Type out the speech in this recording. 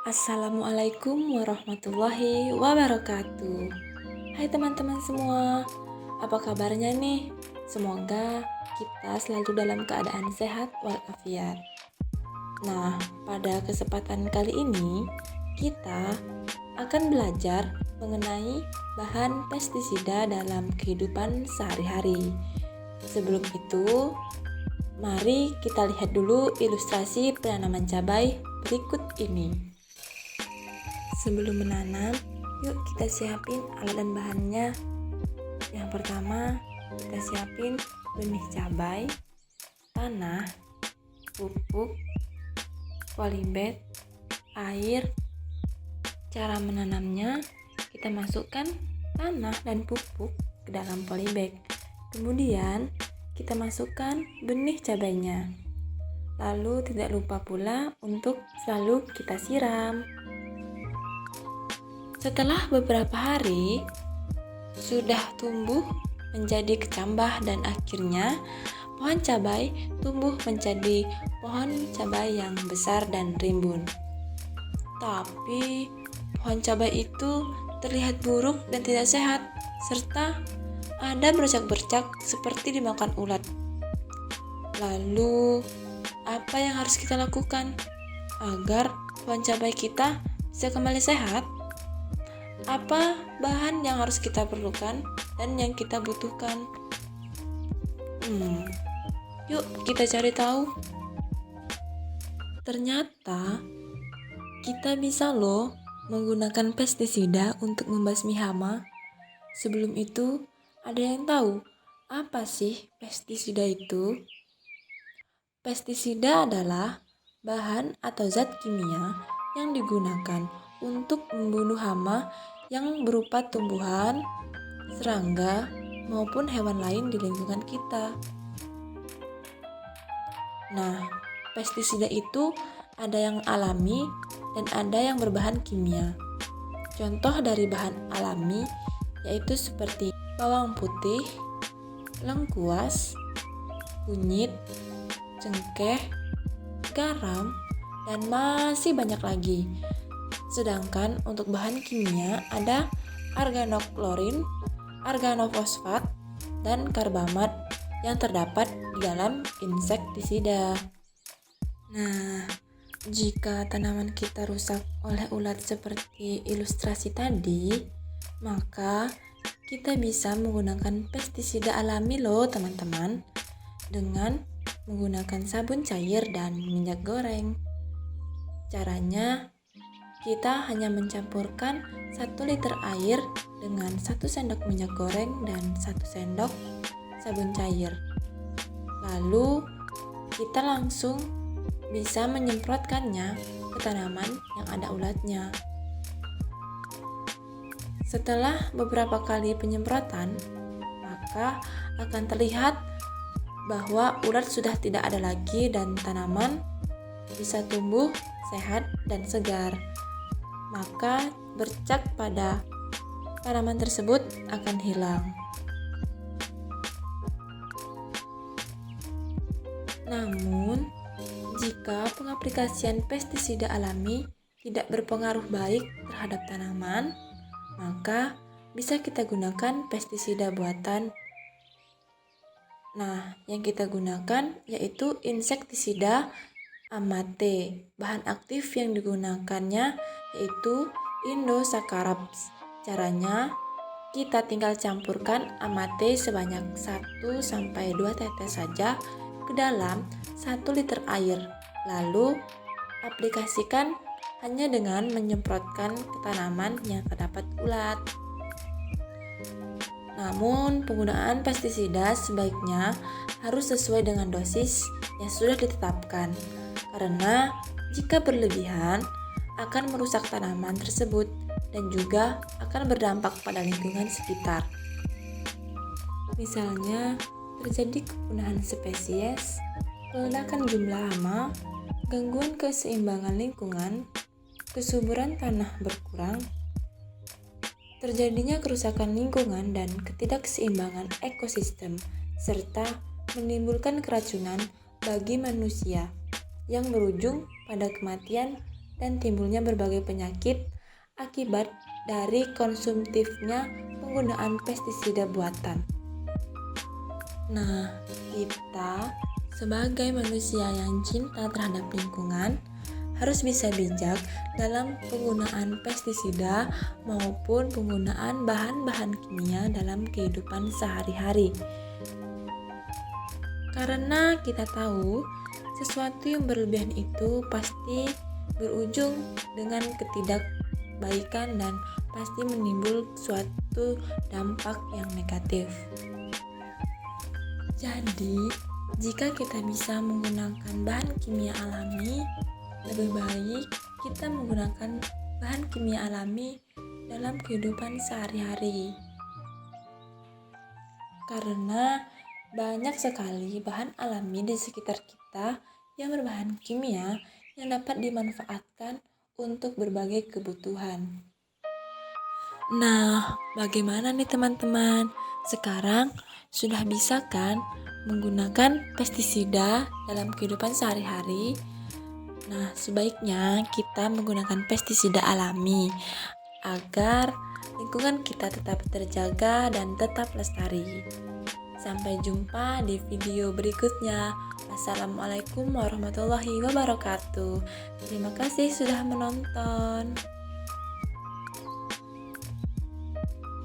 Assalamualaikum warahmatullahi wabarakatuh. Hai teman-teman semua, apa kabarnya nih? Semoga kita selalu dalam keadaan sehat walafiat. Nah, pada kesempatan kali ini kita akan belajar mengenai bahan pestisida dalam kehidupan sehari-hari. Sebelum itu, mari kita lihat dulu ilustrasi penanaman cabai berikut ini. Sebelum menanam, yuk kita siapin alat dan bahannya. Yang pertama, kita siapin benih cabai, tanah, pupuk, polybag, air. Cara menanamnya, kita masukkan tanah dan pupuk ke dalam polybag. Kemudian, kita masukkan benih cabainya. Lalu tidak lupa pula untuk selalu kita siram. Setelah beberapa hari, sudah tumbuh menjadi kecambah dan akhirnya pohon cabai tumbuh menjadi pohon cabai yang besar dan rimbun. Tapi pohon cabai itu terlihat buruk dan tidak sehat, serta ada bercak-bercak seperti dimakan ulat. Lalu, apa yang harus kita lakukan agar pohon cabai kita bisa kembali sehat? Apa bahan yang harus kita perlukan dan yang kita butuhkan? Yuk kita cari tahu. Ternyata kita bisa loh menggunakan pestisida untuk membasmi hama. Sebelum itu, ada yang tahu apa sih pestisida itu? Pestisida adalah bahan atau zat kimia yang digunakan untuk membunuh hama yang berupa tumbuhan, serangga, maupun hewan lain di lingkungan kita. Nah, pestisida itu ada yang alami dan ada yang berbahan kimia. Contoh dari bahan alami yaitu seperti bawang putih, lengkuas, kunyit, cengkeh, garam, dan masih banyak lagi. Sedangkan untuk bahan kimia ada organoklorin, organofosfat, dan karbamat yang terdapat di dalam insektisida. Nah, jika tanaman kita rusak oleh ulat seperti ilustrasi tadi, maka kita bisa menggunakan pestisida alami loh teman-teman, dengan menggunakan sabun cair dan minyak goreng. Caranya, kita hanya mencampurkan 1 liter air dengan 1 sendok minyak goreng dan 1 sendok sabun cair. Lalu kita langsung bisa menyemprotkannya ke tanaman yang ada ulatnya. Setelah beberapa kali penyemprotan, maka akan terlihat bahwa ulat sudah tidak ada lagi dan tanaman bisa tumbuh sehat dan segar. Maka bercak pada tanaman tersebut akan hilang. Namun, jika pengaplikasian pestisida alami tidak berpengaruh baik terhadap tanaman, maka bisa kita gunakan pestisida buatan. Nah, yang kita gunakan yaitu insektisida Amate. Bahan aktif yang digunakannya yaitu Indosaccharaps. Caranya, kita tinggal campurkan Amate sebanyak 1-2 tetes saja ke dalam 1 liter air. Lalu, aplikasikan hanya dengan menyemprotkan ke tanaman yang terdapat ulat. Namun, penggunaan pestisida sebaiknya harus sesuai dengan dosis yang sudah ditetapkan, karena jika berlebihan akan merusak tanaman tersebut dan juga akan berdampak pada lingkungan sekitar. Misalnya, terjadi kepunahan spesies, peledakan jumlah hama, gangguan keseimbangan lingkungan, kesuburan tanah berkurang, terjadinya kerusakan lingkungan dan ketidakseimbangan ekosistem, serta menimbulkan keracunan bagi manusia yang berujung pada kematian dan timbulnya berbagai penyakit akibat dari konsumtifnya penggunaan pestisida buatan. Nah, kita sebagai manusia yang cinta terhadap lingkungan harus bisa bijak dalam penggunaan pestisida maupun penggunaan bahan-bahan kimia dalam kehidupan sehari-hari. Karena kita tahu sesuatu yang berlebihan itu pasti berujung dengan ketidakbaikan dan pasti menimbul suatu dampak yang negatif. Jadi, jika kita bisa menggunakan bahan kimia alami, lebih baik kita menggunakan bahan kimia alami dalam kehidupan sehari-hari. Karena banyak sekali bahan alami di sekitar kita yang berbahan kimia yang dapat dimanfaatkan untuk berbagai kebutuhan. Nah, bagaimana nih teman-teman? Sekarang sudah bisa kan menggunakan pestisida dalam kehidupan sehari-hari? Nah, sebaiknya kita menggunakan pestisida alami agar lingkungan kita tetap terjaga dan tetap lestari. Sampai jumpa di video berikutnya. Wassalamualaikum warahmatullahi wabarakatuh. Terima kasih sudah menonton.